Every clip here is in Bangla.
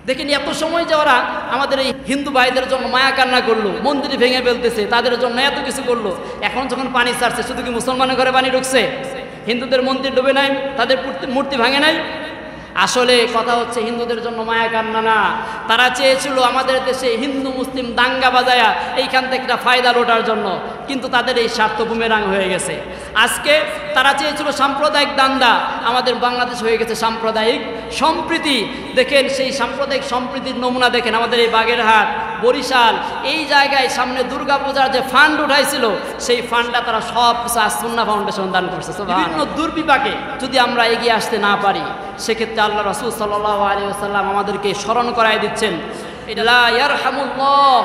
দেখেন এত সময় যে ওরা আমাদের এই হিন্দু ভাইদের জন্য মায়া কান্না করলো, মন্দির ভেঙে ফেলতেছে, তাদের জন্য এত কিছু করলো, এখন যখন পানি ছাড়ছে শুধু কি মুসলমানের ঘরে পানি ঢুকছে? হিন্দুদের মন্দির ডুবে নাই, তাদের মূর্তি ভাঙে নাই? আসলে কথা হচ্ছে হিন্দুদের জন্য মায়া কান্না না, তারা চেয়েছিল আমাদের দেশে হিন্দু মুসলিম দাঙ্গা বাজায়া এইখান থেকে একটা ফায়দা লোটার জন্য, কিন্তু তাদের এই স্বার্থ বুমেরাং হয়ে গেছে। আজকে তারা চেয়েছিল সাম্প্রদায়িক দাঙ্গা, আমাদের বাংলাদেশ হয়ে গেছে সাম্প্রদায়িক সম্প্রীতি। দেখেন সেই সাম্প্রদায়িক সম্প্রীতির নমুনা দেখেন আমাদের এই বাগেরহাট, বরিশাল, এই জায়গায় সামনে দুর্গাপূজার যে ফান্ড উঠাইছিল সেই ফান্ডটা তারা সব কিছু সুন্নাহ ফাউন্ডেশন দান করছে। বিভিন্ন দুর্বিপাকে যদি আমরা এগিয়ে আসতে না পারি, সেক্ষেত্রে আল্লাহ রাসূল সাল্লাল্লাহু আলাইহি ওয়াসাল্লাম আমাদেরকে স্মরণ করায় দিচ্ছেন, লা ইয়ারহামুল্লাহ,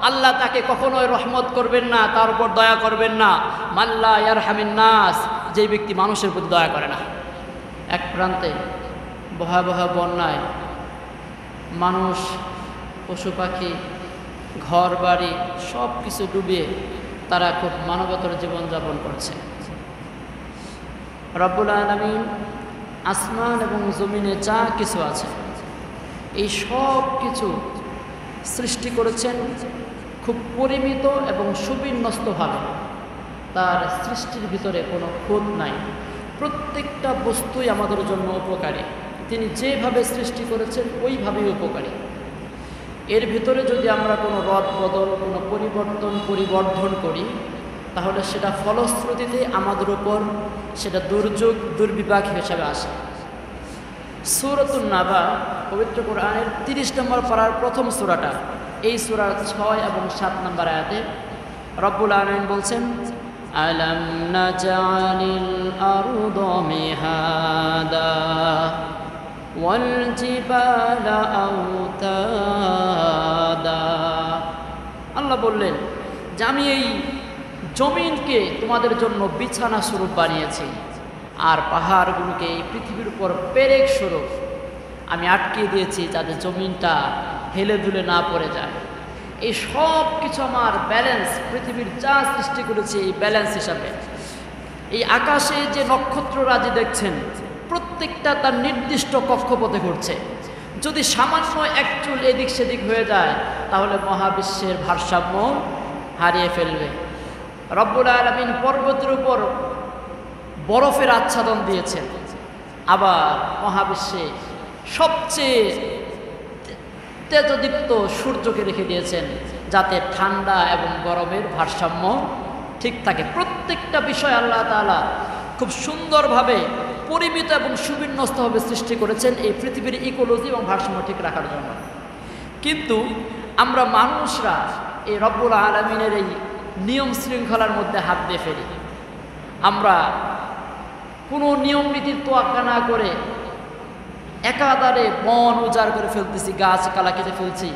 আল্লাহ তাকে কখনোই রহমত করবেন না, তার উপর দয়া করবেন না, মাল্লা ইয়ারহামিন নাস, যে ব্যক্তি মানুষের প্রতি দয়া করে না। এক প্রান্তে ভয়াবহ বন্যায় মানুষ, পশু পাখি, ঘর বাড়ি সব কিছু ডুবিয়ে তারা খুব মানবতর জীবনযাপন করছে। রব্বুল আলামিন আসমান এবং জমিনে যা কিছু আছে এই সব কিছু সৃষ্টি করেছেন খুব পরিমিত এবং সুবিন্যস্তভাবে। তার সৃষ্টির ভিতরে কোনো খুঁত নাই, প্রত্যেকটা বস্তুই আমাদের জন্য উপকারী। তিনি যেভাবে সৃষ্টি করেছেন ওইভাবেই উপকারী। এর ভিতরে যদি আমরা কোনো রদ বদল, কোনো পরিবর্ধন করি, তাহলে সেটা ফলশ্রুতিতে আমাদের উপর সেটা দুর্যোগ, দুর্বিপাক হিসেবে আসে। সূরাতুন নাবা, পবিত্র কোরআনের 30 নম্বর পারার প্রথম সূরাটা, এই সূরার 6 এবং 7 নম্বর আয়াতে রব্বুল আলামিন বলছেন, আলাম নাজআলিল আরদা মিহাদা ওয়াল জিবালা আওতাদা। আল্লাহ বললেন যে আমি এই জমিনকে তোমাদের জন্য বিছানা স্বরূপ বানিয়েছি, আর পাহাড়গুলোকে এই পৃথিবীর উপর পেরেক স্বরূপ আমি আটকে দিয়েছি, যাতে জমিনটা হেলে দুলে না পড়ে যায়। এই সব কিছু আমার ব্যালেন্স, পৃথিবীর যা সৃষ্টি করেছে এই ব্যালেন্স হিসাবে। এই আকাশে যে নক্ষত্ররাজি দেখছেন প্রত্যেকটা তার নির্দিষ্ট কক্ষপথে ঘুরছে। যদি সামান্য এক চুল এদিক সেদিক হয়ে যায় তাহলে মহাবিশ্বের ভারসাম্য হারিয়ে ফেলবে। রব্বুল আলামিন পর্বতের উপর বরফের আচ্ছাদন দিয়েছেন, আবার মহাবিশ্বে সবচেয়ে তেজদীপ্ত সূর্যকে রেখে দিয়েছেন, যাতে ঠান্ডা এবং গরমের ভারসাম্য ঠিক থাকে। প্রত্যেকটা বিষয় আল্লাহ তাআলা খুব সুন্দরভাবে পরিমিত এবং সুবিন্যস্তভাবে সৃষ্টি করেছেন এই পৃথিবীর ইকোলজি এবং ভারসাম্য ঠিক রাখার জন্য। কিন্তু আমরা মানুষরা এই রব্বুল আলামিনের এই নিয়ম শৃঙ্খলার মধ্যে হাত দিয়ে ফেলি। আমরা কোনো নিয়ম নীতির তোয়াক্কা না করে একাধারে বন উজাড় করে ফেলতেছি, গাছপালা কেটে ফেলছি,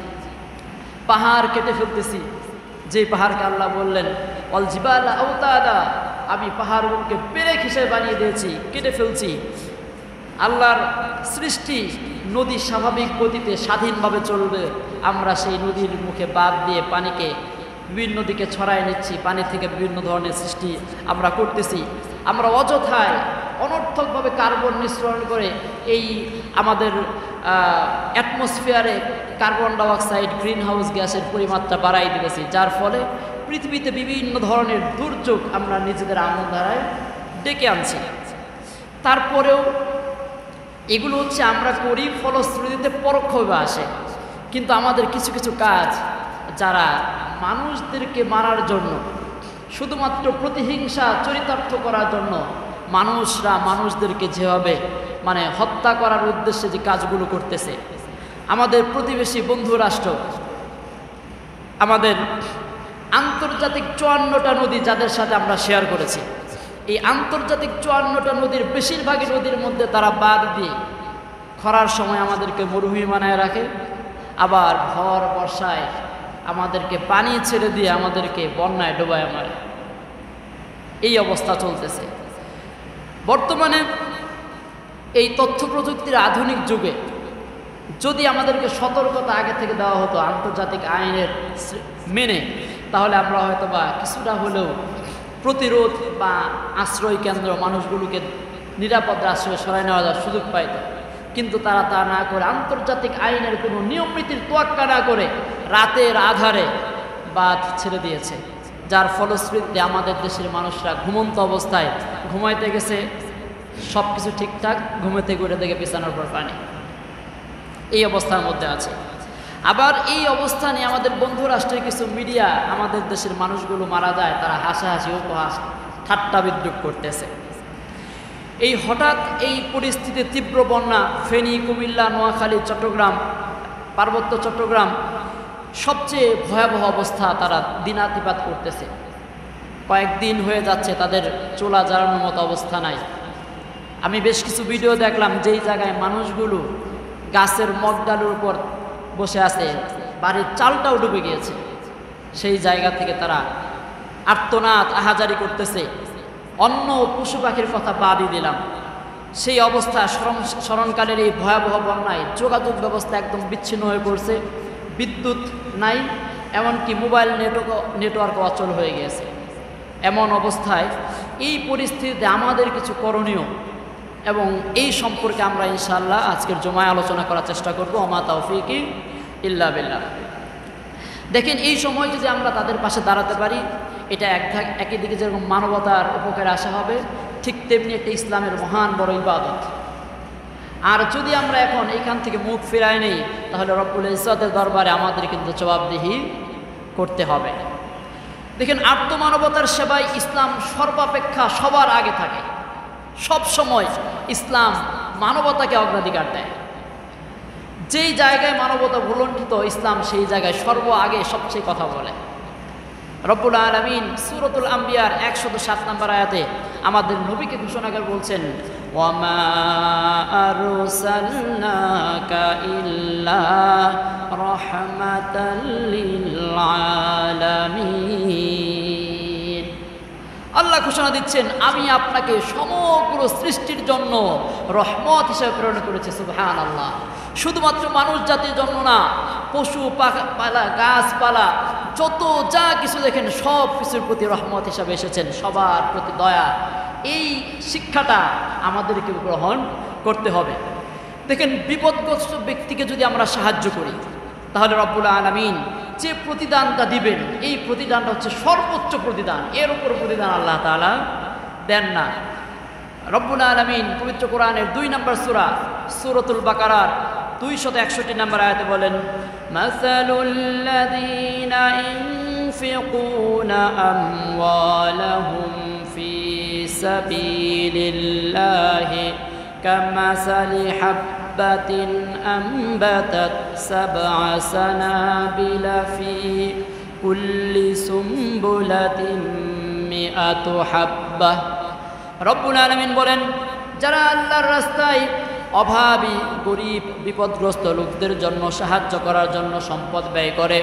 পাহাড় কেটে ফেলতেছি। যে পাহাড়কে আল্লাহ বললেন অল জিবালা আওতাদা, আমি পাহাড়গুলোকে পেরেক হিসেবে বানিয়ে দিয়েছি, কেটে ফেলছি। আল্লাহর সৃষ্টি নদী স্বাভাবিক গতিতে স্বাধীনভাবে চলবে, আমরা সেই নদীর মুখে বাঁধ দিয়ে পানিকে বিভিন্ন দিকে ছড়ায় নিচ্ছি, পানি থেকে বিভিন্ন ধরনের সৃষ্টি আমরা করতেছি। আমরা অযথায় অনর্থকভাবে কার্বন নিঃসরণ করে এই আমাদের অ্যাটমসফিয়ারে কার্বন ডাইঅক্সাইড, গ্রিন হাউস গ্যাসের পরিমাত্রা বাড়াই দিতেছি, যার ফলে পৃথিবীতে বিভিন্ন ধরনের দুর্যোগ আমরা নিজেদের আমল ধারায় ডেকে আনছি। তারপরেও এগুলো হচ্ছে আমরা করি, ফলশ্রুতিতে পরোক্ষভাবে আসে। কিন্তু আমাদের কিছু কিছু কাজ যারা মানুষদেরকে মারার জন্য, শুধুমাত্র প্রতিহিংসা চরিতার্থ করার জন্য মানুষরা মানুষদেরকে যেভাবে হত্যা করার উদ্দেশ্যে যে কাজগুলো করতেছে, আমাদের প্রতিবেশী বন্ধু রাষ্ট্র, আমাদের আন্তর্জাতিক 54টা নদী যাদের সাথে আমরা শেয়ার করেছি, এই আন্তর্জাতিক 54টা নদীর বেশিরভাগই নদীর মধ্যে তারা বাঁধ দিয়ে খরার সময় আমাদেরকে মরুভূমি বানায় রাখে, আবার ভর বর্ষায় আমাদেরকে পানি ছেড়ে দিয়ে আমাদেরকে বন্যায় ডোবায় মারে। এই অবস্থা চলতেছে। বর্তমানে এই তথ্য প্রযুক্তির আধুনিক যুগে যদি আমাদেরকে সতর্কতা আগে থেকে দেওয়া হতো আন্তর্জাতিক আইনের মেনে, তাহলে আমরা হয়তো বা কিছুটা হলেও প্রতিরোধ বা আশ্রয় কেন্দ্র, মানুষগুলোকে নিরাপদ আশ্রয়ে সরাই নেওয়ার সুযোগ পাইত। কিন্তু তারা তা না করে আন্তর্জাতিক আইনের কোনো নিয়মনীতির তোয়াক্কা না করে রাতের আধারে বাঁধ ছেড়ে দিয়েছে, যার ফলশ্রুতিতে আমাদের দেশের মানুষরা ঘুমন্ত অবস্থায় ঘুমাইতে গেছে, সব কিছু ঠিকঠাক, ঘুমেতে ঘুরে দেখে বিছানার পর পানি, এই অবস্থার মধ্যে আছে। আবার এই অবস্থানে আমাদের বন্ধু রাষ্ট্রের কিছু মিডিয়া আমাদের দেশের মানুষগুলো মারা যায়, তারা হাসাহাসি উপহাস ঠাট্টা বিদ্রুপ করতেছে। এই হঠাৎ এই পরিস্থিতি তীব্র বন্যা, ফেনী, কুমিল্লা, নোয়াখালী, চট্টগ্রাম, পার্বত্য চট্টগ্রাম সবচেয়ে ভয়াবহ অবস্থা, তারা দিনাতিপাত করতেছে। কয়েকদিন হয়ে যাচ্ছে তাদের চুলা জ্বালানোর মতো অবস্থা নাই। আমি বেশ কিছু ভিডিও দেখলাম যেই জায়গায় মানুষগুলো গাছের মগডালের উপর বসে আছে, বাড়ির চালটাও ডুবে গিয়েছে, সেই জায়গা থেকে তারা আর্তনাদ আহাজারি করতেছে। অন্য পশু পাখির কথা বাদই দিলাম, সেই অবস্থা স্মরণকালের এই ভয়াবহ বন্যায় যোগাযোগ ব্যবস্থা একদম বিচ্ছিন্ন হয়ে পড়ছে, বিদ্যুৎ নাই, এমনকি মোবাইল নেটওয়ার্ক অচল হয়ে গিয়েছে। এমন অবস্থায় এই পরিস্থিতিতে আমাদের কিছু করণীয় এবং এই সম্পর্কে আমরা ইনশাআল্লাহ আজকের জমায় আলোচনা করার চেষ্টা করব। ওমা তাওফিকি ইল্লা বিল্লাহ। দেখেন, এই সময় যদি আমরা তাদের পাশে দাঁড়াতে পারি, এটা একই দিকে যেরকম মানবতার উপকারে আসা হবে, ঠিক তেমনি একটা ইসলামের মহান বড় ইবাদত। আর যদি আমরা এখন এইখান থেকে মুখ ফিরাই নেই, তাহলে রব্বুল ইজ্জতের দরবারে আমাদের কিন্তু জবাবদিহি করতে হবে। দেখেন, আত্মমানবতার সেবায় ইসলাম সর্বাপেক্ষা সবার আগে থাকে। সব সময় ইসলাম মানবতাকে অগ্রাধিকার দেয়। যেই জায়গায় মানবতা ভুলণ্ঠিত, ইসলাম সেই জায়গায় আগে সবচেয়ে কথা বলে। রব্বুল আলামিন সূরাতুল আম্বিয়ার 107 নম্বর আয়াতে আমাদের নবীকে ঘোষণা করে বলছেন, ওয়ামা আরসালনাকা ইল্লা রাহমাতাল লিল আলামিন। আল্লাহ ঘোষণা দিচ্ছেন, আমি আপনাকে সমগ্র সৃষ্টির জন্য রহমত হিসেবে প্রেরণ করেছি। সুবহানাল্লাহ। শুধুমাত্র মানুষ জাতির জন্য না, পশু পালা, গাছপালা, যত যা কিছু দেখেন সব কিছুর প্রতি রহমত হিসাবে এসেছেন, সবার প্রতি দয়া। এই শিক্ষাটা আমাদেরকে গ্রহণ করতে হবে। দেখেন, বিপদগ্রস্ত ব্যক্তিকে যদি আমরা সাহায্য করি, তাহলে রব্বুল আলামিন যে প্রতিদানটা দিবেন, এই প্রতিদানটা হচ্ছে সর্বোচ্চ প্রতিদান। এর উপর প্রতিদান আল্লাহ তাআলা দেন না। রব্বুল আলামিন পবিত্র কোরআনের 2 নম্বর সূরা সূরাতুল বাকারার 261 নম্বর আয়াতে বলেন, মাসালুল লাযীনা ইনফিকুনা আমওয়ালাহুম ফি সাবিলিল্লাহি কামাসালি হাব্বাতিন আম্বাতাত সাবআ সানাবিলা ফি কুল্লি সুম্বুলাতিন মিআতু হাব্বাহ। রব্বুল আলামিন বলেন, যারা আল্লাহর রাস্তায় অভাবী, গরিব, বিপদগ্রস্ত লোকদের জন্য সাহায্য করার জন্য সম্পদ ব্যয় করে,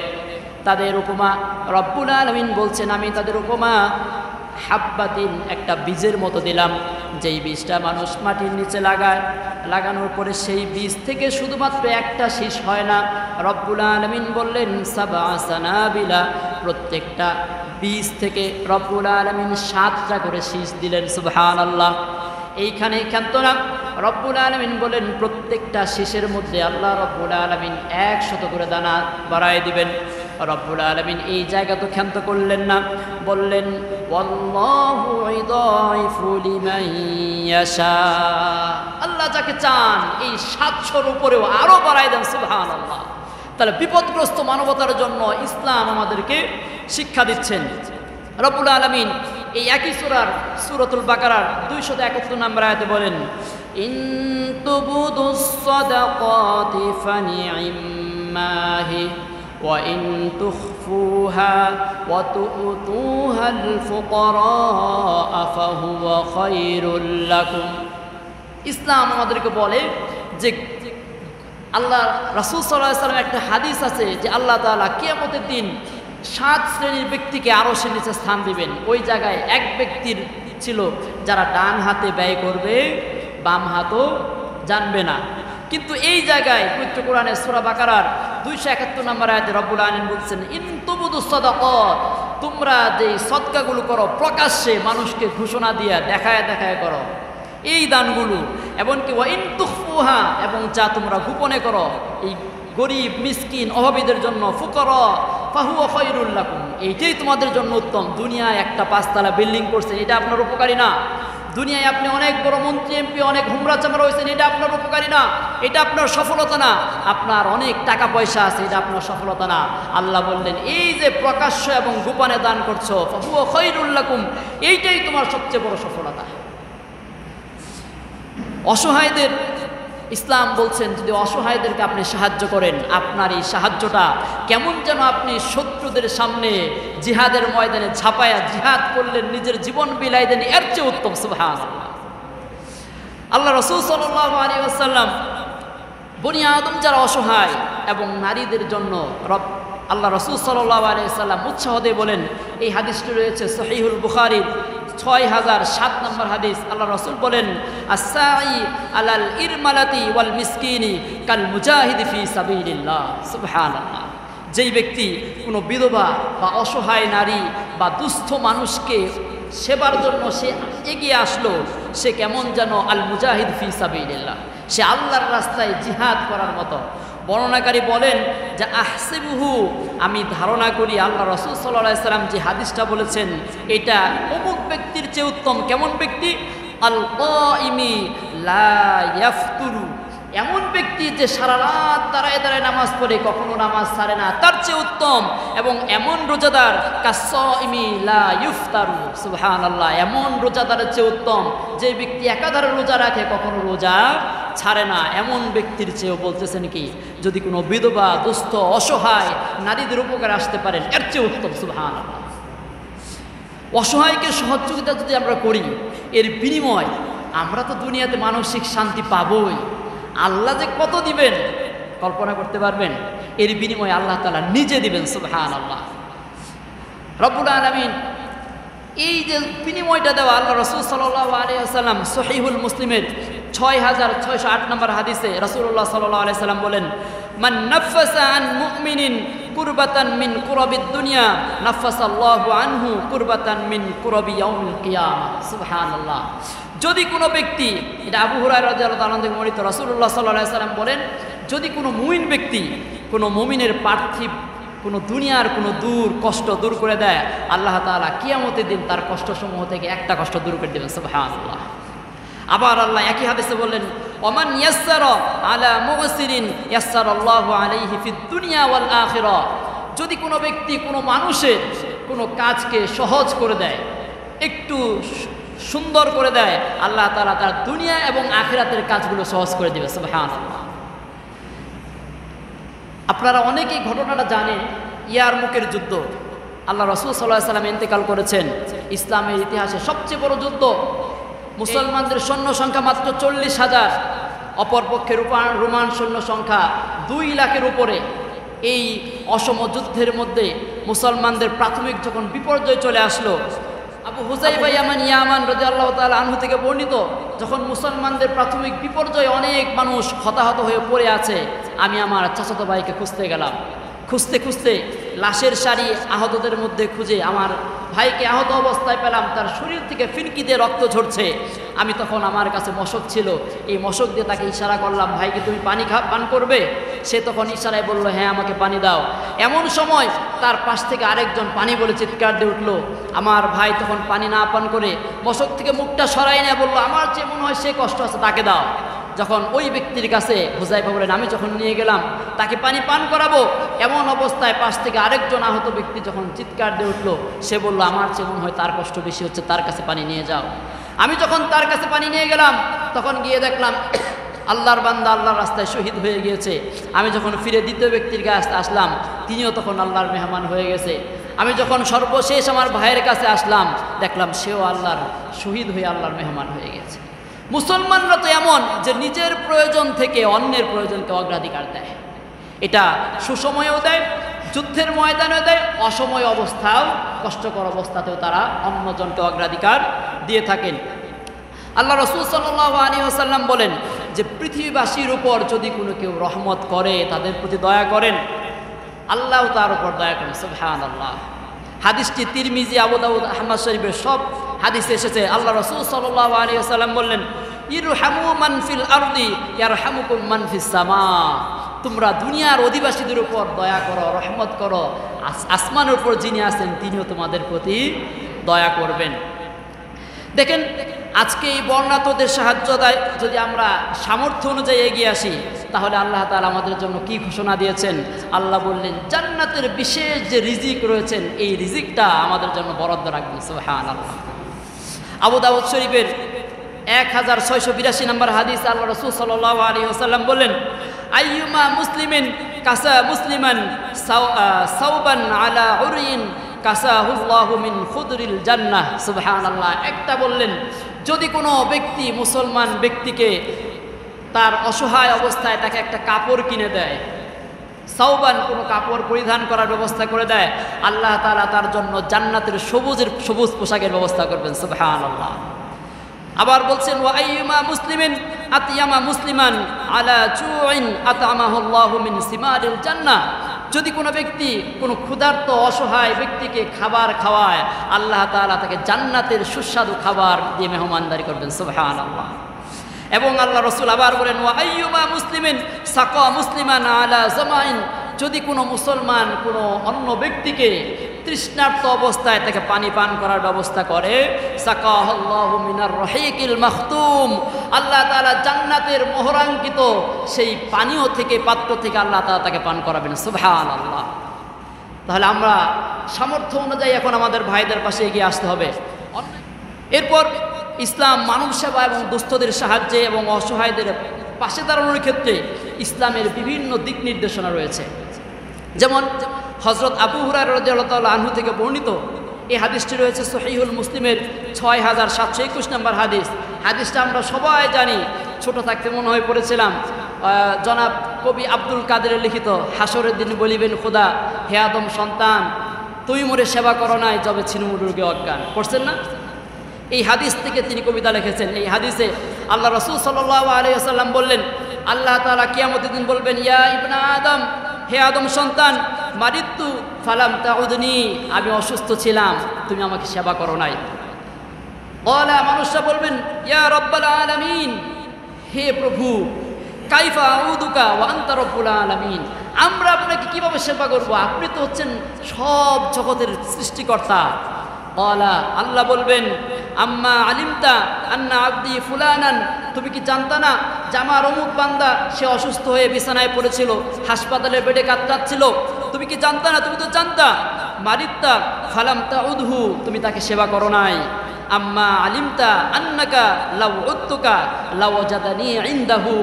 তাদের উপমা রব্বুল আলামিন বলছেন, আমি তাদের উপমা হাব্বাতিন, একটা বীজের মতো দিলাম, যেই বীজটা মানুষ মাটির নিচে লাগানোর পরে সেই বীজ থেকে শুধুমাত্র একটা শীষ হয় না। রব্বুল আলামিন বললেন সাবআ সানাবিলা, প্রত্যেকটা বীজ থেকে রব্বুল আলামিন 7টা করে শীষ দিলেন। সুবহানাল্লাহ। এইখানে ক্ষান্ত না, রব্বুল আলামিন বলেন প্রত্যেকটা শীষের মধ্যে আল্লাহ রব্বুল আলামিন 100 করে দানা বাড়ায় দিবেন। রব্বুল আলামিন এই জায়গা তো ক্ষান্ত করলেন না, বললেন ওয়াল্লাহু ইদাইফু লিমান ইয়াশা, আল্লাহ যাকে চান এই 700-র উপরেও আরো বাড়ায় দেন। সুবহানাল্লাহ। তাহলে বিপদগ্রস্ত মানবতার জন্য ইসলাম আমাদেরকে শিক্ষা দিচ্ছেন। রব্বুল আলামিন এই একই সূরাতুল বাকারার 271 নম্বর আয়াতে বলেন, ইন তুবুদুস সাদাকাতি ফানি'মাহি ওয়া ইন তুখফুহা ওয়া তু'তুহাল ফুকারা ফাহুয়া খায়রুল লাকুম। ইসলাম আমাদেরকে বলে যে আল্লাহ রাসূল সাল্লাল্লাহু আলাইহি ওয়াসাল্লাম একটা হাদিস আছে যে আল্লাহ তাআলা কিয়ামতের দিন 7 শ্রেণীর ব্যক্তিকে আরশের নিচে স্থান দিবেন। ওই জায়গায় এক ব্যক্তির ছিল যারা ডান হাতে ব্যয় করবে, বাম হাতও জানবে না। কিন্তু এই জায়গায় পবিত্র কোরআনের সূরা বাকারার 271 নম্বর আয়াতে রব্বুল আলামিন বলছেন, ইন তুবুদুস সাদাকাত, তোমরা যে সদকাগুলো করো প্রকাশ্যে মানুষকে ঘোষণা দিয়া দেখায় করো, এই দানগুলো, এমনকি ওয়া ইন তুখফুহা তুখফুহা, এবং যা তোমরা গোপনে করো এই গরিব মিসকিন অভাবীদের জন্য, ফুকরা ফাহুয়া খায়রুল লাকুম, এইটাই তোমাদের জন্য উত্তম। দুনিয়ায় একটা 5 তলা বিল্ডিং করছেন, এটা আপনার উপকারী না। দুনিয়ায় আপনি অনেক বড় মন্ত্রী এমপি অনেক হুমরা চামড়া হয়েছেন, এটা আপনার উপকারী না, এটা আপনার সফলতা না। আপনার অনেক টাকা পয়সা আছে, এটা আপনার সফলতা না। আল্লাহ বললেন এই যে প্রকাশ্য এবং গোপনে দান করছো, ফাহুয়া খায়রুল লাকুম, এইটাই তোমার সবচেয়ে বড় সফলতা। অসহায়দের ইসলাম বলছেন যদি অসহায়দেরকে আপনি সাহায্য করেন, আপনার এই সাহায্যটা কেমন যেন আপনি শত্রুদের সামনে জিহাদের ময়দানে ঝাঁপায়া জিহাদ করলেন, নিজের জীবন বিলাই দেন, এর চেয়ে উত্তম। সুবহানাল্লাহ। আল্লাহ রাসূল সাল্লাল্লাহু আলাইহি ওয়াসাল্লাম বনি আদম যারা অসহায় এবং নারীদের জন্য আল্লাহ রাসূল সাল্লাল্লাহু আলাইহি ওয়াসাল্লাম উৎসাহ দিয়ে বলেন, এই হাদিসটি রয়েছে সহিহুল বুখারীর 6007 নম্বর হাদিস। আল্লাহ রাসূল বলেন, আস-সাঈ আলাল ইরমালাতি ওয়াল মিসকিনি কাল মুজাহিদি ফি সাবিলিল্লাহ। সুবহানাল্লাহ। যেই ব্যক্তি কোনো বিধবা বা অসহায় নারী বা দুস্থ মানুষকে সেবার জন্য সে এগিয়ে আসলো, সে কেমন যেন আল মুজাহিদ ফি সাবিলিল্লাহ, সে আল্লাহর রাস্তায় জিহাদ করার মতো। বর্ণনাকারী বলেন যে আহসিবুহু, আমি ধারণা করি আল্লাহ রাসূল সাল্লাল্লাহু আলাইহি সাল্লাম যে হাদিসটা বলেছেন এটা অমুক ব্যক্তির চেয়ে উত্তম। কেমন ব্যক্তি? আল কাইমি লা ইয়াফতুরু, এমন ব্যক্তি যে সারা রাত দাঁড়ায় দাঁড়ায় নামাজ পড়ে কখনো নামাজ ছাড়ে না, তার চেয়ে উত্তম। এবং এমন রোজাদার কাসসাইমি লা ইফতারু, সুবহানাল্লাহ, এমন রোজাদারের চেয়ে উত্তম যে ব্যক্তি একাধারে রোজা রাখে কখনো রোজা ছাড়ে না, এমন ব্যক্তির চেয়েও বলতেছেন কি যদি কোনো বিধবা দুস্থ অসহায় নারীদের উপকার আসতে পারেন, এর চেয়ে উত্তম। সুবহানাল্লাহ। অসহায়কে সহযোগিতা যদি আমরা করি, এর বিনিময় আমরা তো দুনিয়াতে মানসিক শান্তি পাবই, আল্লাহ যে কত দিবেন কল্পনা করতে পারবেন? এর বিনিময়ে আল্লাহ তাআলা নিজে দিবেন। সুবহানাল্লাহ। রব্বুল আলামিন এই যে বিনিময়টা দেওয়া, আল্লাহ রাসূল সাল্লাল্লাহু আলাইহি ওয়াসাল্লাম সহিহুল মুসলিমের 6608 নম্বর হাদিসে রাসূলুল্লাহ সাল্লাল্লাহু আলাইহি ওয়াসাল্লাম বলেন, মান নাফাসা আন মুমিনিন কুরবাতান মিন কুরাবিদ দুনিয়া নাফাসাল্লাহু আনহু কুরবাতান মিন কুরাবি ইয়াউমিল কিয়ামা। সুবহানাল্লাহ। যদি কোনো ব্যক্তি, এটা আবু হুরায়রা রাদিয়াল্লাহু তাআলা থেকে বর্ণিত, রাসূলুল্লাহ সাল্লাল্লাহু আলাইহি ওয়াসাল্লাম বলেন যদি কোনো মুমিন ব্যক্তি কোনো মুমিনের পার্থিব কোনো দুনিয়ার কোনো কষ্ট দূর করে দেয়, আল্লাহ তাআলা কিয়ামতের দিন তার কষ্টসমূহ থেকে একটা কষ্ট দূর করে দেবেন। সুবহানাল্লাহ। আবার আল্লাহ একই হাদিসে বললেন, ওমান ইয়াসসারা আলা মুগসিরিন ইয়াসসারাল্লাহু আলাইহি ফিদ দুনিয়া ওয়াল আখিরা, যদি কোনো ব্যক্তি কোনো মানুষের কোনো কাজকে সহজ করে দেয়, একটু সুন্দর করে দেয়, আল্লাহ তাআলা তার দুনিয়া এবং আখিরাতের কাজগুলো সহজ করে দেবে। সুবহানাল্লাহ। আপনারা অনেকেই ঘটনাটা জানেন, ইয়ারমুকের যুদ্ধ। আল্লাহ রাসূল সাল্লাল্লাহু আলাইহি ওয়াসাল্লাম ইন্তেকাল করেছেন, ইসলামের ইতিহাসে সবচেয়ে বড় যুদ্ধ। মুসলমানদের সৈন্য সংখ্যা মাত্র 40,000, অপরপক্ষের রোমান সৈন্য সংখ্যা 2 লাখের উপরে। এই অসম যুদ্ধের মধ্যে মুসলমানদের প্রাথমিক যখন বিপর্যয় চলে আসলো, আবু হুযাইফা ইয়ামান রাদিয়াল্লাহু তাআলা আনহু থেকে বর্ণিত, যখন মুসলমানদের প্রাথমিক বিপর্যয় অনেক মানুষ হতাহত হয়ে পড়ে আছে, আমি আমার চাচাতো ভাইকে খুঁজতে গেলাম। খুঁজতে খুঁজতে লাশের সারি আহতদের মধ্যে খুঁজে আমার ভাইকে আহত অবস্থায় পেলাম, তার শরীর থেকে ফিনকি দিয়ে রক্ত ঝরছে। আমি তখন, আমার কাছে মশক ছিল, এই মশক দিয়ে তাকে ইশারা করলাম, ভাইকে তুমি পানি পান করবে? সে তখন ইশারায় বলল, হ্যাঁ আমাকে পানি দাও। এমন সময় তার পাশ থেকে আরেকজন পানি বলে চিৎকার দিয়ে উঠলো। আমার ভাই তখন পানি না পান করে মশক থেকে মুখটা সরাই নিয়ে বলল, আমার যে মনে হয় সে কষ্ট আছে তাকে দাও। যখন ওই ব্যক্তির কাছে হুযাইফা বলেন, আমি যখন নিয়ে গেলাম তাকে পানি পান করাবো, এমন অবস্থায় পাশ থেকে আরেকজন আহত ব্যক্তি যখন চিৎকার দিয়ে উঠলো, সে বলল, আমার যে মনে হয় তার কষ্ট বেশি হচ্ছে, তার কাছে পানি নিয়ে যাও। আমি যখন তার কাছে পানি নিয়ে গেলাম, তখন গিয়ে দেখলাম আল্লাহর বান্দা আল্লাহর রাস্তায় শহীদ হয়ে গিয়েছে। আমি যখন ফিরে দ্বিতীয় ব্যক্তির কাছে আসলাম, তিনিও তখন আল্লাহর মেহমান হয়ে গেছে। আমি যখন সর্বশেষ আমার ভাইয়ের কাছে আসলাম, দেখলাম সেও আল্লাহর শহীদ হয়ে আল্লাহর মেহমান হয়ে গেছে। মুসলমানরা তো এমন যে নিজের প্রয়োজন থেকে অন্যের প্রয়োজনকে অগ্রাধিকার দেয়। এটা সুসময়েও দেয়, যুদ্ধের ময়দানেও দেয়, অসময় অবস্থাও, কষ্টকর অবস্থাতেও তারা অন্যজনকে অগ্রাধিকার দিয়ে থাকেন। আল্লাহ রাসূল সাল্লাল্লাহু আলাইহি ওয়াসাল্লাম বলেন যে পৃথিবীবাসীর উপর যদি কোনো কেউ রহমত করে, তাদের প্রতি দয়া করেন, আল্লাহ তার উপর দয়া করেন। সুবহানাল্লাহ। হাদিসটি তিরমিজি, আবু দাউদ, আহমদ শরীফের সব হাদিসে এসেছে। আল্লাহ রাসূল সাল্লাল্লাহু আলাইহি ওয়াসাল্লাম বললেন, ইরহামু মান ফিল আরদি ইয়ারহামুকুম মান ফিস সামা। তোমরা দুনিয়ার অধিবাসীদের উপর দয়া করো, রহমত করো, আসমানের উপর যিনি আছেন তিনিও তোমাদের প্রতি দয়া করবেন। দেখেন আজকে এই বর্ণাতদের সাহায্যতায় যদি আমরা সামর্থ্য অনুযায়ী এগিয়ে আসি, তাহলে আল্লাহ তাআলা আমাদের জন্য কি ঘোষণা দিয়েছেন? আল্লাহ বললেন জান্নাতের বিশেষ যে রিজিক রয়েছেন এই রিজিকটা আমাদের জন্য বরাদ্দ রাখবেন। সুবহানাল্লাহ। আবু দাউদ শরীফের 1682 নম্বর হাদিস আল্লাহ রাসূল সাল্লাল্লাহু আলাইহি ওয়াসাল্লাম বললেন, আইয়ুমা মুসলিমিন কাসা মুসলিমান সাওবান আলা উরিন কাসাহুল্লাহু মিন খুদরিল জান্নাহ। সুবহানাল্লাহ। একটা বললেন, যদি কোনো ব্যক্তি মুসলমান ব্যক্তিকে তার অসহায় অবস্থায় তাকে একটা কাপড় কিনে দেয়, সাওবান কোনো কাপড় পরিধান করার ব্যবস্থা করে দেয়, আল্লাহ তাআলা তার জন্য জান্নাতের সবুজ পোশাকের ব্যবস্থা করবেন। সুবহানাল্লাহ। আবার বলছেন, ওয়া আইয়ুমা মুসলিমিন আতিয়ামা মুসলিমান আলা জুইন আতামাহুল্লাহু মিন সিমারিল জান্নাহ। যদি কোনো ব্যক্তি কোনো ক্ষুধার্ত অসহায় ব্যক্তিকে খাবার খাওয়ায়, আল্লাহ তাআলা তাকে জান্নাতের সুস্বাদু খাবার দিয়ে মেহমানদারি করবেন। সুবহানাল্লাহ। এবং আল্লাহ রাসূল আবার বলেন, ওয়া আইয়ুমা মুসলিমিন সাকা মুসলিমান আলা জামাইন। যদি কোনো মুসলমান কোনো অন্য ব্যক্তিকে তৃষ্ণার্ত অবস্থায় তাকে পানি পান করার ব্যবস্থা করে, সাকাহুল্লাহু মিনার রহিকিল মাখতুম। আল্লাহ তাআলা জান্নাতের মোহরাঙ্কিত সেই পানীয় থেকে, পাত্র থেকে আল্লাহ তাআলা তাকে পান করাবেন। সুবহানাল্লাহ। তাহলে আমরা সামর্থ্য অনুযায়ী এখন আমাদের ভাইদের পাশে এগিয়ে আসতে হবে। এরপর ইসলাম মানব সেবা এবং দুস্থদের সাহায্যে এবং অসহায়দের পাশে দাঁড়ানোর ক্ষেত্রে ইসলামের বিভিন্ন দিক নির্দেশনা রয়েছে। যেমন হযরত আবু হুরায়রা রাদিয়াল্লাহু তাআলা আনহু থেকে বর্ণিত এই হাদিসটি রয়েছে সহিহুল মুসলিমের 6721 নম্বর হাদিস। হাদিসটা আমরা সবাই জানি, ছোট থাকতে মনে হয়ে পড়েছিলাম। জনাব কবি আব্দুল কাদেরের লিখিত, হাসরের দিন বলিবেন খোদা, হে আদম সন্তান, তুই মোরে সেবা করো নাই যবে ছিনু রোগে অজ্ঞান। পড়ছেন না? এই হাদিস থেকে তিনি কবিতা লিখেছেন। এই হাদিসে আল্লাহ রাসূল সাল্লাল্লাহু আলাইহি ওয়াসাল্লাম বললেন, আল্লাহ তাআলা কিয়ামতের দিন বলবেন, ইয়া ইবনা আদম, হে আদম সন্তান, মারিতু ফালাম তাউদনি, আমি অসুস্থ ছিলাম, তুমি আমাকে সেবা করো নাই। ক্বালা, মানুষরা বলবেন, ইয়া রাব্বাল আলামিন, হে প্রভু, কাইফা আউদুকা ওয়া আনতা রাব্বুল আলামিন, আমরা আপনাকে কিভাবে সেবা করব? আপনি তো হচ্ছেন সব জগতের সৃষ্টিকর্তা। ক্বালা, আল্লাহ বলবেন, আম্মা আলিমতা আন্না আবদি ফুলানান, তুমি কি জানতা না যে আমার অমুক বান্দা সে অসুস্থ হয়ে বিছানায় পড়েছিল, হাসপাতালের বেডে কাতরাচ্ছিল, তুমি কি জানতা না? তুমি তো জানতা। মারিত্তা ফালাম তাউদহু, তুমি তাকে সেবা করো নাই। আম্মা আলিমতা আন্নাকা লাউ উত্তুকা লাউ জাদানি ইনদাহু,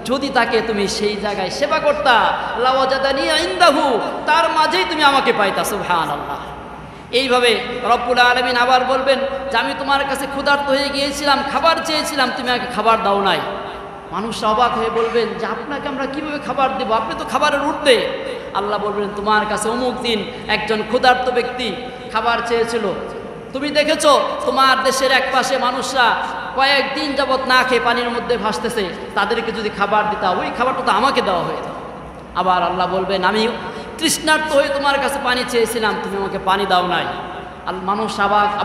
যদি তাকে তুমি সেই জায়গায় সেবা করতা, লাউ জাদানি ইনদাহু, তার মাঝেই তুমি আমাকে পাইতা। সুবহানাল্লাহ। এইভাবে রব্বুল আলামিন আবার বলবেন যে আমি তোমার কাছে ক্ষুধার্ত হয়ে গিয়েছিলাম, খাবার চেয়েছিলাম, তুমি আমাকে খাবার দাও নাই। মানুষ অবাক হয়ে বলবেন যে আপনাকে আমরা কিভাবে খাবার দেব, আপনি তো খাবারের ঊর্ধ্বে। আল্লাহ বলবেন, তোমার কাছে অমুক দিন একজন ক্ষুধার্ত ব্যক্তি খাবার চেয়েছিল, তুমি দেখেছো তোমার দেশের এক পাশে মানুষরা কয়েকদিন যাবৎ না খেয়ে পানির মধ্যে ভাসতেছে, তাদেরকে যদি খাবার দিতা, ওই খাবারটা তো আমাকে দেওয়া হয়ে যেত। আবার আল্লাহ বলবেন, আমি তৃষ্ণার্ত হয়ে তোমার কাছে পানি চেয়েছিলাম, তুমি আমাকে পানি দাও নাই। মানুষ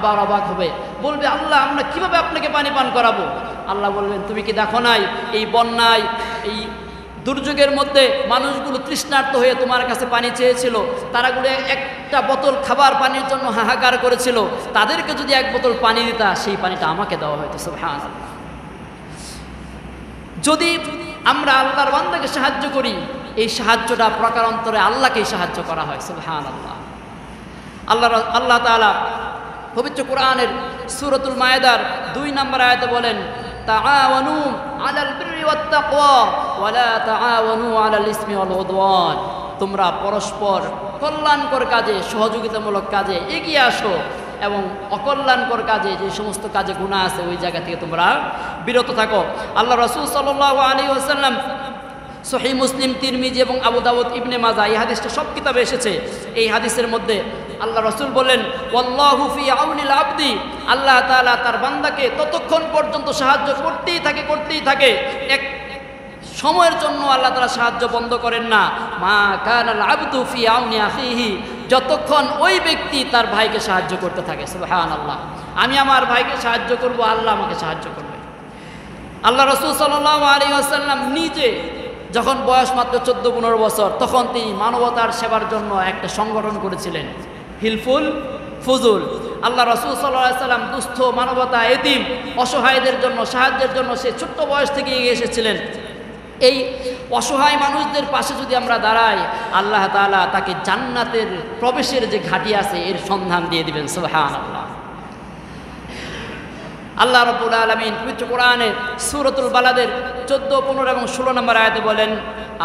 আবার অবাক হবে, বলবে, আল্লাহ আমরা কিভাবে আপনাকে পানি পান করাবো? আল্লাহ বলবেন, তুমি কি দেখো নাই এই বন্যায়, এই দুর্যোগের মধ্যে মানুষগুলো তৃষ্ণার্ত হয়ে তোমার কাছে পানি চেয়েছিল, তারাগুলো একটা বোতল খাবার পানির জন্য হাহাকার করেছিল, তাদেরকে যদি এক বোতল পানি দিতা, সেই পানিটা আমাকে দেওয়া হয়তো। সুবহানাল্লাহ। যদি আমরা আল্লাহর বান্দাকে সাহায্য করি, এই সাহায্যটা প্রকারান্তরে আল্লাহকেই সাহায্য করা হয়। সুবহানাল্লাহ। আল্লাহ তাআলা পবিত্র কোরআনের সূরাতুল মায়েদার 2 নম্বর আয়াতে বলেন, তাআওয়ানু আলাল বিররি ওয়াত তাকওয়া ওয়া লা তাআওয়ানু আলাল ইসমি ওয়াল উদওয়ান, তোমরা পরস্পর কল্যাণকর কাজে, সহযোগিতামূলক কাজে এগিয়ে আসো এবং অকল্যাণকর কাজে, যে সমস্ত কাজে গুনাহ আছে, ওই জায়গা থেকে তোমরা বিরত থাকো। আল্লাহ রাসূল সাল্লাল্লাহু আলাইহি ওয়াসাল্লাম সহিহ মুসলিম, তিরমিজি এবং আবু দাউদ, ইবনে মাজাহ, এই হাদিসটা সব কিতাবে এসেছে। এই হাদিসের মধ্যে আল্লাহ রাসূল বলেন, ওয়াল্লাহু ফি আউনিল আবদি, আল্লাহ তাআলা তার বান্দাকে ততক্ষণ পর্যন্ত সাহায্য করতেই থাকে, এক সময়ের জন্য আল্লাহ তাআলা সাহায্য বন্ধ করেন না। মা কানাল আবদু ফি আউনি আখিহি, যতক্ষণ ওই ব্যক্তি তার ভাইকে সাহায্য করতে থাকে। সুবহানাল্লাহ। আমি আমার ভাইকে সাহায্য করব, আল্লাহ আমাকে সাহায্য করবে। আল্লাহ রাসূল সাল্লাল্লাহু আলাইহি ওয়াসাল্লাম নিজে যখন বয়স মাত্র 14-15 বছর, তখন তিনি মানবতার সেবার জন্য একটা সংগঠন করেছিলেন, হিলফুল ফুজুল। আল্লাহ রাসূল সাল্লাল্লাহু আলাইহি ওয়াসাল্লাম দুস্থ, মানবতা, এতিম, অসহায়দের জন্য সাহায্যের জন্য সে ছোট্ট বয়স থেকে এগিয়ে এসেছিলেন। এই অসহায় মানুষদের পাশে যদি আমরা দাঁড়াই, আল্লাহ তাআলা তাকে জান্নাতের প্রবেশের যে ঘাটি আছে এর সন্ধান দিয়ে দিবেন। সুবহানাল্লাহ। আল্লাহ রাব্বুল আলামিন পবিত্র কোরআনে সূরাতুল বালাদের 14, 15 এবং 16 নম্বর আয়াতে বলেন,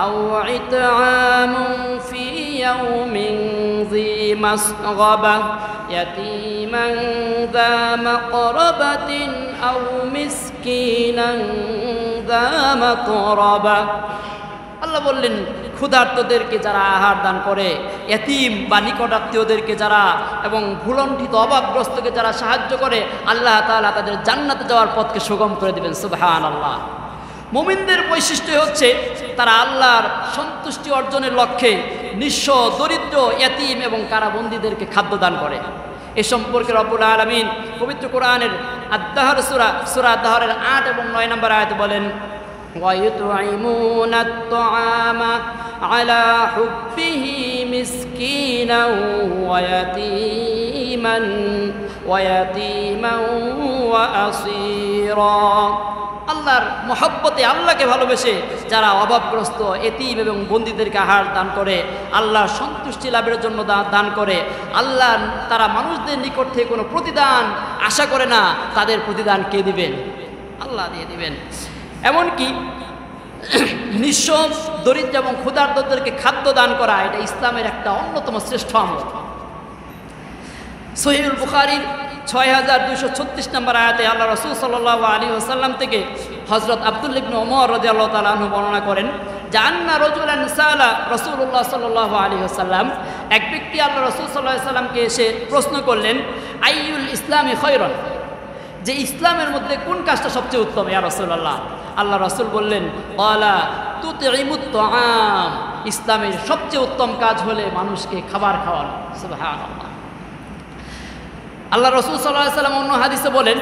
আও ইতআমুন ফি ইয়াউমিন যী মাসগাবা ইয়াতীমান যা মাকরাবাতিন আও মিসকিনান যা মাতরাবা। আল্লাহ বললেন, ক্ষুধার্তদেরকে যারা আহার দান করে, এতিম বা নিকটাত্মীয়দেরকে যারা এবং ভুলণ্ঠিত অভাবগ্রস্তকে যারা সাহায্য করে, আল্লাহ তাআলা তাদের জান্নাতে যাওয়ার পথকে সুগম করে দিবেন। সুবহানাল্লাহ। মুমিনদের বৈশিষ্ট্য হচ্ছে তারা আল্লাহর সন্তুষ্টি অর্জনের লক্ষ্যে নিঃস্ব, দরিদ্র, এতিম এবং কারাবন্দীদেরকে খাদ্য দান করে। এ সম্পর্কে রব্বুল আলামিন পবিত্র কোরআনের আদ-দাহর সূরা আদ-দাহরের 8 এবং 9 নম্বর আয়াতে বলেন, وَيُطْعِمُونَ الطَّعَامَ عَلَى حُبِّهِ مِسْكِينًا وَيَتِيمًا وَأَسِيرًا। আল্লাহর মহব্বতে, আল্লাহকে ভালোবেসে যারা অভাবগ্রস্ত, এতিম এবং বন্দীদেরকে আহার দান করে, আল্লাহর সন্তুষ্টি লাভের জন্য দান করে, আল্লাহ তারা মানুষদের নিকট থেকে কোনো প্রতিদান আশা করে না, তাদের প্রতিদান কে দিবেন? আল্লাহ দিয়ে দিবেন। এমনকি নিঃস্ব, দরিদ্র এবং ক্ষুধার্তদেরকে খাদ্য দান করা, এটা ইসলামের একটা অন্যতম শ্রেষ্ঠ আমল। সহিহুল বুখারীর 6236 নম্বর আয়াতে আল্লাহ রাসূল সাল্লাল্লাহু আলাইহি ওয়াসাল্লাম থেকে হযরত আব্দুল্লাহ ইবনে ওমর রাদিয়াল্লাহু তাআলা আনহু বর্ণনা করেন যে আন্না রাজুলান সালা রাসূলুল্লাহ সাল্লাল্লাহু আলাইহি ওয়াসাল্লাম, এক ব্যক্তি আল্লাহ রাসূল সাল্লাল্লাহু আলাইহি ওয়াসাল্লামকে এসে প্রশ্ন করলেন, আইয়ুল ইসলামি খায়রান, যে ইসলামের মধ্যে কোন কাজটা সবচেয়ে উত্তম ইয়া রাসূলুল্লাহ? আল্লাহ রাসূল বললেন, ক্বালা তুতঈমুত তাআম, ইসলামের সবচেয়ে উত্তম কাজ হলে মানুষকে খাবার খাওয়ানো। সুবহানাল্লাহ। আল্লাহ রাসূল সাল্লাল্লাহু আলাইহি ওয়াসাল্লাম অন্য হাদিসে বলেন,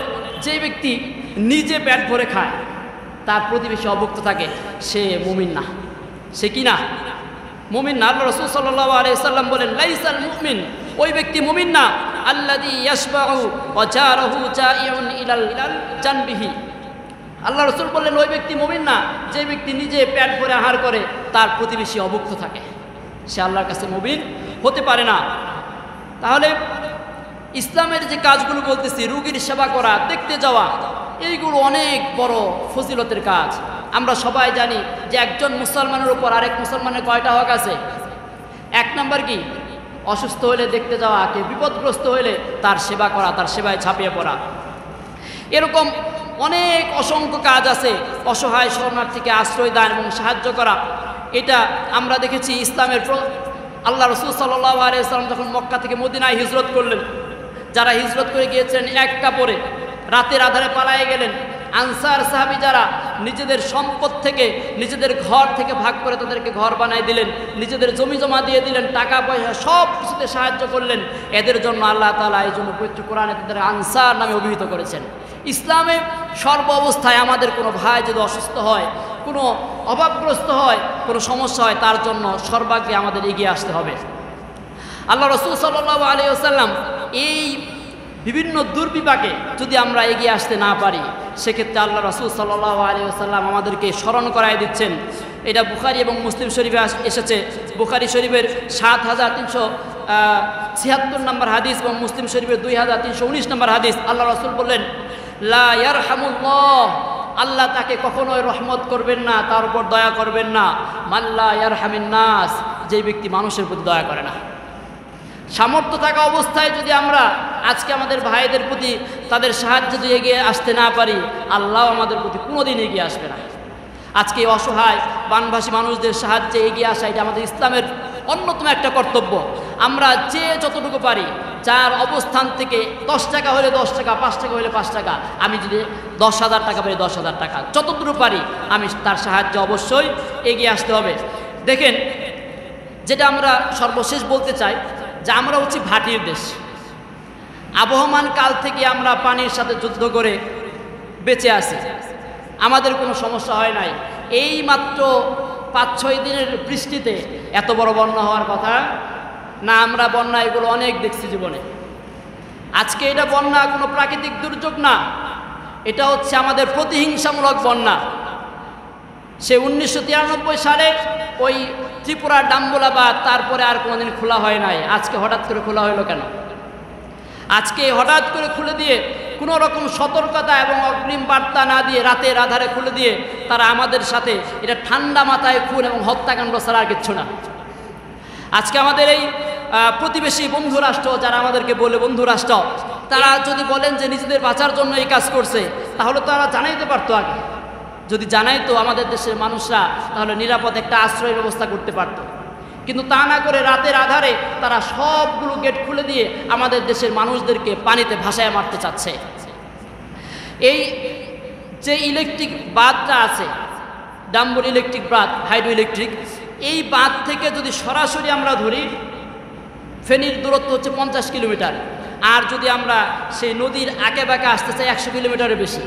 যে ব্যক্তি নিজে পেট ভরে খায়, তার প্রতিবেশী অভুক্ত থাকে, সে মুমিন না। সে কি না? মুমিন না। আল্লাহ রাসূল সাল্লাল্লাহু আলাইহি ওয়াসাল্লাম বলেন, লাইসাল মুমিন, ওই ব্যক্তি মুমিন না, আল্লাযী ইয়াশবাউ ওয়া জারহু জাইউন ইলাল জানবিহি। আল্লাহ রাসূল বললেন, ওই ব্যক্তি মুমিন না যে ব্যক্তি নিজে পেট ভরে আহার করে, তার প্রতিবেশী অভুক্ত থাকে, সে আল্লাহর কাছে মুমিন হতে পারে না। তাহলে ইসলামের যে কাজগুলো বলতেছি, রোগীর সেবা করা, দেখতে যাওয়া, এইগুলো অনেক বড় ফজিলতের কাজ। আমরা সবাই জানি যে একজন মুসলমানের উপর আরেক মুসলমানের কয়টা হক আছে? 1 নাম্বার কি? অসুস্থ হলে দেখতে যাওয়া, কে বিপদগ্রস্ত হলে তার সেবা করা, তার সেবায় ঝাঁপিয়ে পড়া। এরকম অনেক অসংখ্য কাজ আছে। অসহায় শরণার্থীকে আশ্রয় দান এবং সাহায্য করা, এটা আমরা দেখেছি ইসলামের আল্লাহ রাসূল সাল্লাল্লাহু আলাইহি ওয়াসাল্লাম যখন মক্কা থেকে মদিনায় হিজরত করলেন, যারা হিজরত করে গিয়েছেন এক কাপড়ে, রাতের আধারে পালায়ে গেলেন, আনসার সাহাবী যারা নিজেদের সম্পদ থেকে, নিজেদের ঘর থেকে ভাগ করে তাদেরকে ঘর বানায় দিলেন, নিজেদের জমি জমা দিয়ে দিলেন, টাকা পয়সা সব কিছুতে সাহায্য করলেন, এদের জন্য আল্লাহ তাআলা এই জন্য পবিত্র কোরআনে তাদের আনসার নামে অভিহিত করেছেন। ইসলামে সর্ব অবস্থায় আমাদের কোনো ভাই যদি অসুস্থ হয়, কোনো অভাবগ্রস্ত হয়, কোনো সমস্যা হয়, তার জন্য সর্বাগ্রে আমাদের এগিয়ে আসতে হবে। আল্লাহ রাসূল সাল্লাল্লাহু আলাইহি ওয়াসাল্লাম এই বিভিন্ন দুর্বিপাকে যদি আমরা এগিয়ে আসতে না পারি, সেক্ষেত্রে আল্লাহ রাসূল সাল্লাল্লাহু আলাইহি ওয়াসাল্লাম আমাদেরকে স্মরণ করায় দিচ্ছেন। এটা বুখারী এবং মুসলিম শরীফে এসেছে। বুখারী শরীফের 7376 নম্বর হাদিস এবং মুসলিম শরীফের 2319 নম্বর হাদিস। আল্লাহ রাসূল বললেন, লা ইয়ারহামুল্লাহ, আল্লাহ তাকে কখনোই রহমত করবেন না, তার উপর দয়া করবেন না, মাল্লা ইয়ারহামিন নাস, যে ব্যক্তি মানুষের প্রতি দয়া করে না। সামর্থ্য থাকা অবস্থায় যদি আমরা আজকে আমাদের ভাইদের প্রতি তাদের সাহায্যে যদি এগিয়ে আসতে না পারি, আল্লাহ আমাদের প্রতি কোনোদিন এগিয়ে আসবে না। আজকে অসহায় বানভাসী মানুষদের সাহায্যে এগিয়ে আসা, এটা আমাদের ইসলামের অন্যতম একটা কর্তব্য। আমরা যে যতটুকু পারি, যার অবস্থান থেকে 10 টাকা হলে 10 টাকা, 5 টাকা হলে 5 টাকা, আমি যদি 10,000 টাকা পাই 10,000 টাকা, যতটুকু পারি আমি তার সাহায্যে অবশ্যই এগিয়ে আসতে হবে। দেখেন, যেটা আমরা সর্বশেষ বলতে চাই যে আমরা হচ্ছি ভাটির দেশ। আবহমান কাল থেকে আমরা পানির সাথে যুদ্ধ করে বেঁচে আছি। আমাদের কোনো সমস্যা হয় নাই। এই মাত্র 5-6 দিনের বৃষ্টিতে এত বড় বন্যা হওয়ার কথা না। আমরা বন্যা এগুলো অনেক দেখছি জীবনে। আজকে এটা বন্যা কোনো প্রাকৃতিক দুর্যোগ না, এটা হচ্ছে আমাদের প্রতিহিংসামূলক বন্যা। সে 1993 সালে ওই ত্রিপুরার ডাম্বুলা বাঁধ, তারপরে আর কোনোদিন খোলা হয় নাই। আজকে হঠাৎ করে খোলা হলো কেন? আজকে হঠাৎ করে খুলে দিয়ে কোনো রকম সতর্কতা এবং অগ্রিম বার্তা না দিয়ে রাতের আধারে খুলে দিয়ে তারা আমাদের সাথে এটা ঠান্ডা মাথায় খুন এবং হত্যাকাণ্ড ছাড়া আর কিচ্ছু না। আজকে আমাদের এই প্রতিবেশী বন্ধু রাষ্ট্র যারা আমাদেরকে বলে বন্ধু রাষ্ট্র, তারা যদি বলেন যে নিজেদের বাঁচার জন্য এই কাজ করছে, তাহলে তারা জানাইতে পারতো আগে। যদি জানাইতো আমাদের দেশের মানুষরা, তাহলে নিরাপদ একটা আশ্রয় ব্যবস্থা করতে পারতো। কিন্তু তা না করে রাতের আধারে তারা সবগুলো গেট খুলে দিয়ে আমাদের দেশের মানুষদেরকে পানিতে ভাসায় মারতে চাচ্ছে। এই যে ইলেকট্রিক বাঁধটা আছে, ডাম্বুর ইলেকট্রিক বাঁধ, হাইড্রো ইলেকট্রিক, এই বাঁধ থেকে যদি সরাসরি আমরা ধরি, ফেনীর দূরত্ব হচ্ছে 50 কিলোমিটার। আর যদি আমরা সেই নদীর আঁকে বাঁকে আসতে চাই 100 কিলোমিটারের বেশি,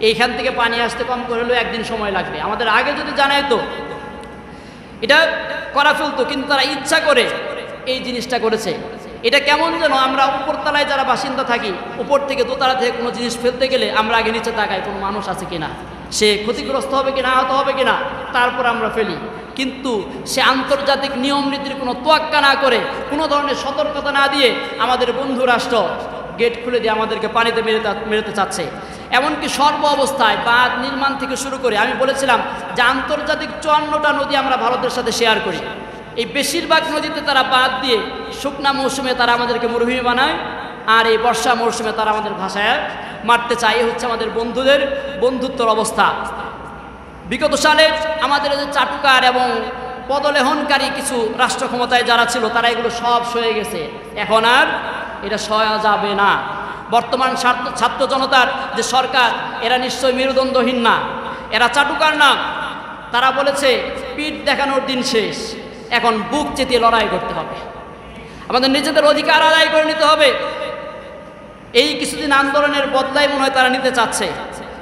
এইখান থেকে পানি আসতে কম করে হলেও একদিন সময় লাগবে। আমাদের আগে যদি জানাইতো এটা করা ফেলতো, কিন্তু তারা ইচ্ছা করে এই জিনিসটা করেছে। এটা কেমন যেন আমরা উপরতলায় যারা বাসিন্দা থাকি, উপর থেকে দোতলা থেকে কোনো জিনিস ফেলতে গেলে আমরা আগে নিচে তাকাই কোনো মানুষ আছে কিনা, সে ক্ষতিগ্রস্ত হবে কিনা, আহত হবে কিনা, তারপর আমরা ফেলি। কিন্তু সে আন্তর্জাতিক নিয়ম নীতির কোনো তোয়াক্কা না করে, কোনো ধরনের সতর্কতা না দিয়ে আমাদের বন্ধু রাষ্ট্র গেট খুলে দিয়ে আমাদেরকে পানিতে মেরতে চাচ্ছে। এমনকি সর্ব অবস্থায় বাঁধ নির্মাণ থেকে শুরু করে, আমি বলেছিলাম যে আন্তর্জাতিক 54টা নদী আমরা ভারতের সাথে শেয়ার করি। এই বেশিরভাগ নদীতে তারা বাঁধ দিয়ে শুকনা মৌসুমে তারা আমাদেরকে মরুভূমি বানায়, আর এই বর্ষা মৌসুমে তারা আমাদের ভাষায় মারতে চায়। এই হচ্ছে আমাদের বন্ধুদের বন্ধুত্বর অবস্থা। বিগত সালে আমাদের যে চাটুকার এবং পদলেহনকারী কিছু রাষ্ট্র ক্ষমতায় যারা ছিল, তারা এগুলো সব সয়ে গেছে। এখন আর এটা সয়া যাবে না। বর্তমান ছাত্র জনতার যে সরকার, এরা নিশ্চয়ই মেরুদণ্ডহীন না, এরা চাটুকার না। তারা বলেছে পিঠ দেখানোর দিন শেষ, এখন বুক চেতিয়ে লড়াই করতে হবে, আমাদের নিজেদের অধিকার আদায় করে নিতে হবে। এই কিছুদিন আন্দোলনের বদলাই মনে হয় তারা নিতে চাচ্ছে।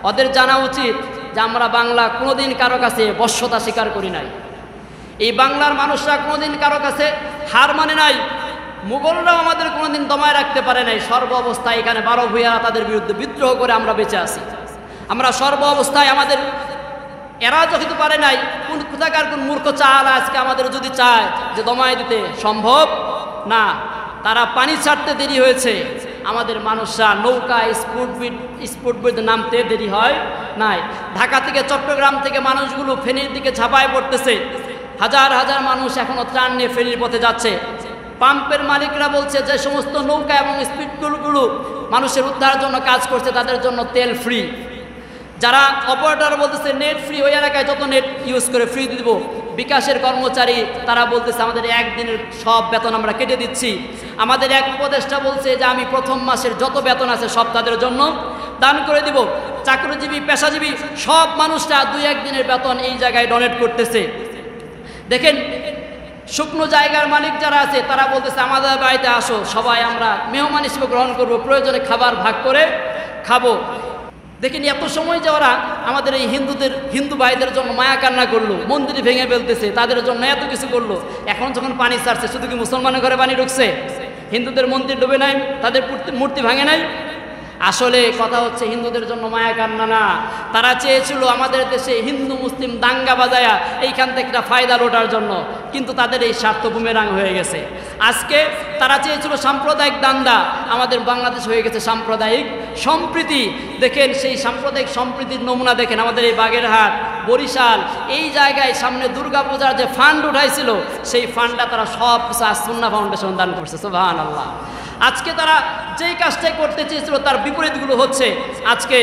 ওদের জানা উচিত যে আমরা বাংলা কোনোদিন কারো কাছে বশ্যতা স্বীকার করি নাই। এই বাংলার মানুষরা কোনোদিন কারো কাছে হার মানে নাই। মুঘলরাও আমাদের কোনোদিন দমায় রাখতে পারে নাই। সর্ব অবস্থায় এখানে 12 ভূঁইয়া তাদের বিরুদ্ধে বিদ্রোহ করে আমরা বেঁচে আছি। আমরা সর্ব অবস্থায় আমাদের, এরা যখন পারে নাই, কোন কোথাকার কোন মূর্খ চাল আজকে আমাদের যদি চায় যে দমায় দিতে, সম্ভব না। তারা পানি ছাড়তে দেরি হয়েছে, আমাদের মানুষরা নৌকা স্পুটবিট নামতে দেরি হয় নাই। ঢাকা থেকে চট্টগ্রাম থেকে মানুষগুলো ফেনীর দিকে ঝাঁপায় পড়তেছে। হাজার হাজার মানুষ এখনো ত্রাণ নিয়ে ফেনীর পথে যাচ্ছে। পাম্পের মালিকরা বলছে যে সমস্ত নৌকা এবং স্পিডগুলো মানুষের উদ্ধারের জন্য কাজ করছে, তাদের জন্য তেল ফ্রি। যারা অপারেটর বলতেছে নেট ফ্রি, ওই এলাকায় যত নেট ইউজ করে ফ্রি দিব। বিকাশের কর্মচারী তারা বলতেছে আমাদের একদিনের সব বেতন আমরা কেটে দিচ্ছি। আমাদের এক উপদেষ্টা বলছে যে আমি প্রথম মাসের যত বেতন আছে সব তাদের জন্য দান করে দিব। চাকরিজীবী, পেশাজীবী সব মানুষরা 2-1 দিনের বেতন এই জায়গায় ডোনেট করতেছে। দেখেন, শুকনো জায়গার মালিক যারা আছে তারা বলতেছে আমাদের বাড়িতে আসো, সবাই আমরা মেহমান হিসেবে গ্রহণ করব, প্রয়োজনে খাবার ভাগ করে খাবো। দেখেন, এত সময় যে ওরা আমাদের এই হিন্দু ভাইদের জন্য মায়া কান্না করলো, মন্দির ভেঙে ফেলতেছে, তাদের জন্য এত কিছু করলো। এখন যখন পানি ছাড়ছে, শুধু কি মুসলমানের ঘরে পানি ঢুকছে? হিন্দুদের মন্দির ডুবে নাই, তাদের মূর্তি ভাঙে নাই? আসলে কথা হচ্ছে হিন্দুদের জন্য মায়া কান্না না। তারা চেয়েছিল আমাদের দেশে হিন্দু মুসলিম দাঙ্গা বাজায়া এইখান থেকে একটা ফায়দা লোটার জন্য, কিন্তু তাদের এই স্বার্থ বুমেরাং হয়ে গেছে। আজকে তারা চেয়েছিল সাম্প্রদায়িক দাঙ্গা, আমাদের বাংলাদেশ হয়ে গেছে সাম্প্রদায়িক সম্প্রীতি। দেখেন, সেই সাম্প্রদায়িক সম্প্রীতির নমুনা দেখেন আমাদের এই বাগেরহাট, বরিশাল, এই জায়গায় সামনে দুর্গাপূজার যে ফান্ড উঠাইছিল, সেই ফান্ডটা তারা সব কিছু সুন্নাহ ফাউন্ডেশন দান করছে। সুবহানাল্লাহ। আজকে তারা যেই কাজটাই করতে চেয়েছিল তার বিপরীতগুলো হচ্ছে। আজকে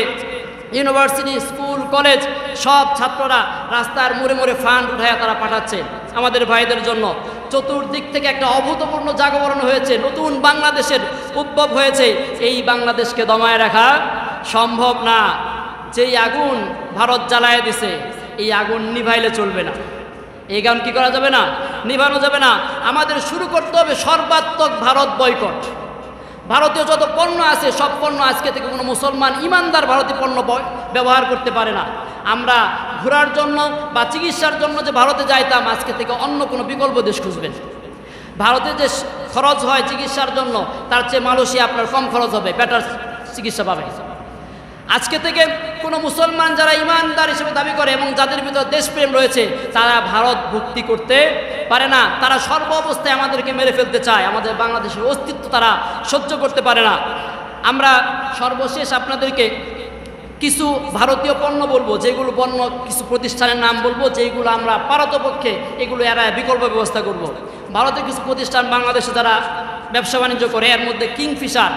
ইউনিভার্সিটি, স্কুল, কলেজ সব ছাত্ররা রাস্তার মোড়ে মোড়ে ফান্ড উঠায় তারা পাঠাচ্ছে আমাদের ভাইদের জন্য। চতুর্দিক থেকে একটা অভূতপূর্ণ জাগরণ হয়েছে, নতুন বাংলাদেশের উদ্ভব হয়েছে। এই বাংলাদেশকে দমায় রাখা সম্ভব না। যেই আগুন ভারত জ্বালায় দিছে, এই আগুন নিভাইলে চলবে না। এই গান কি করা যাবে না? নিভানো যাবে না। আমাদের শুরু করতে হবে সর্বাত্মক ভারত বয়কট। ভারতীয় যত পণ্য আছে সব পণ্য আজকে থেকে কোনো মুসলমান ইমানদার ভারতীয় পণ্য ব্যবহার করতে পারে না। আমরা ঘোরার জন্য বা চিকিৎসার জন্য যে ভারতে যাইতাম, আজকে থেকে অন্য কোনো বিকল্প দেশ খুঁজবেন। ভারতে যে খরচ হয় চিকিৎসার জন্য, তার চেয়ে মালয়েশিয়া আপনার কম খরচ হবে, বেটার চিকিৎসা পাবে। আজকে থেকে কোনো মুসলমান যারা ইমানদার হিসেবে দাবি করে এবং যাদের ভিতর দেশপ্রেম রয়েছে, তারা ভারত ভক্তি করতে পারে না। তারা সর্ব অবস্থায় আমাদেরকে মেরে ফেলতে চায়, আমাদের বাংলাদেশের অস্তিত্ব তারা সহ্য করতে পারে না। আমরা সর্বশেষ আপনাদেরকে কিছু ভারতীয় পণ্য বলবো, যেগুলো পণ্য কিছু প্রতিষ্ঠানের নাম বলবো, যেগুলো আমরা পারতপক্ষে এগুলো এরা বিকল্প ব্যবস্থা করব। ভারতের কিছু প্রতিষ্ঠান বাংলাদেশে যারা ব্যবসা বাণিজ্য করে, এর মধ্যে Kingfisher,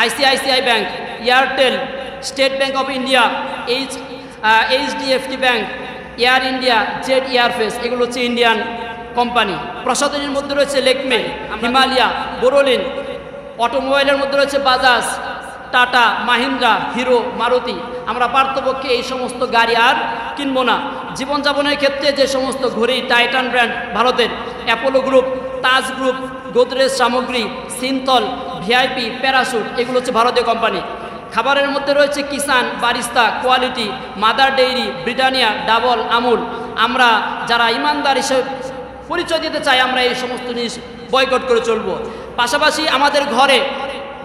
ICICI Bank, Airtel, State Bank of India, HDFC Bank, Air India, Jet Airways, এগুলো হচ্ছে ইন্ডিয়ান কোম্পানি। প্রসাধনীর মধ্যে রয়েছে লেকমে, হিমালয়া, বোরোলিন। অটোমোবাইলের মধ্যে রয়েছে বাজাজ, টাটা, মাহিন্দ্রা, হিরো, মারুতি। আমরা পার্থপক্ষে এই সমস্ত গাড়ি আর কিনবো না। জীবনযাপনের ক্ষেত্রে যে সমস্ত ঘড়ি, টাইটান ব্র্যান্ড ভারতের, অ্যাপোলো গ্রুপ, তাজ গ্রুপ, গোদরেজ সামগ্রী, সিনথল, ভিআইপি, প্যারাশুট, এগুলো হচ্ছে ভারতীয় কোম্পানি। খাবারের মধ্যে রয়েছে Kissan, Barista, Kwality, Mother Dairy, Britannia, ডাবল, আমুল। আমরা যারা ইমানদার হিসেবে পরিচয় দিতে চাই, আমরা এই সমস্ত জিনিস বয়কট করে চলবো। পাশাপাশি আমাদের ঘরে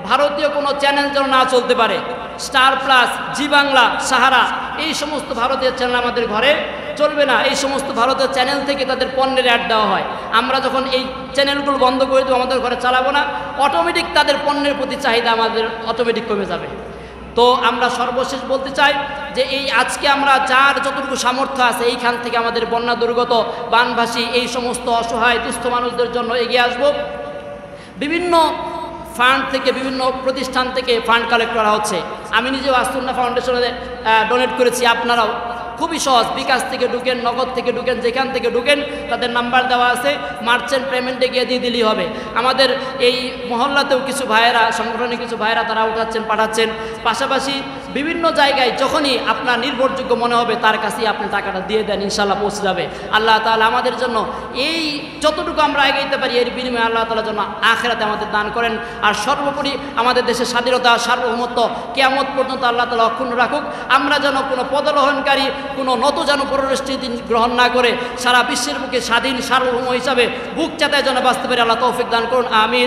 ভারতীয় কোনো চ্যানেল যেন না চলতে পারে। স্টার প্লাস, জি বাংলা, সাহারা, এই সমস্ত ভারতীয় চ্যানেল আমাদের ঘরে চলবে না। এই সমস্ত ভারতীয় চ্যানেল থেকে তাদের পণ্যের অ্যাড দেওয়া হয়। আমরা যখন এই চ্যানেলগুলো বন্ধ করে দেবো, আমাদের ঘরে চালাবো না, অটোমেটিক তাদের পণ্যের প্রতি চাহিদা আমাদের অটোমেটিক কমে যাবে। তো আমরা সর্বশেষ বলতে চাই যে এই আজকে আমরা যার যতটুকু সামর্থ্য আছে, এইখান থেকে আমাদের বন্যা দুর্গত, বানভাসী, এই সমস্ত অসহায় দুস্থ মানুষদের জন্য এগিয়ে আসব। বিভিন্ন ফান্ড থেকে, বিভিন্ন প্রতিষ্ঠান থেকে ফান্ড কালেক্ট করা হচ্ছে। আমি নিজেও আসুন্না ফাউন্ডেশনে ডোনেট করেছি। আপনারাও খুবই সহজ, বিকাশ থেকে ঢুকেন, নগদ থেকে ঢুকেন, যেখান থেকে ঢুকেন তাদের নাম্বার দেওয়া আছে, মার্চেন্ট পেমেন্টে গিয়ে দিয়ে দিলেই হবে। আমাদের এই মহল্লাতেও কিছু ভাইয়েরা, সংগঠনে কিছু ভাইয়েরা তারা উঠাচ্ছেন, পাঠাচ্ছেন। পাশাপাশি বিভিন্ন জায়গায় যখনই আপনার নির্ভরযোগ্য মনে হবে, তার কাছেই আপনি টাকাটা দিয়ে দেন, ইনশাল্লাহ পৌঁছে যাবে। আল্লাহ তাআলা আমাদের জন্য এই যতটুকু আমরা এগিয়ে পারি, এর বিনিময়ে আল্লাহ তাআলার জন্য আখিরাতে আমাদের দান করেন। আর সর্বোপরি আমাদের দেশের স্বাধীনতা, সার্বভৌমত্ব কিয়ামত পর্যন্ত আল্লাহ তাআলা অক্ষুণ্ণ রাখুক। আমরা যেন কোনো পদলহনকারী, কোনো যেন পররাষ্ট্রনীতি গ্রহণ না করে সারা বিশ্বের বুকে স্বাধীন সার্বভৌম হিসাবে বুক চাতায় যেন বাঁচতে পারি। আল্লাহ তৌফিক দান করুন, আমিন।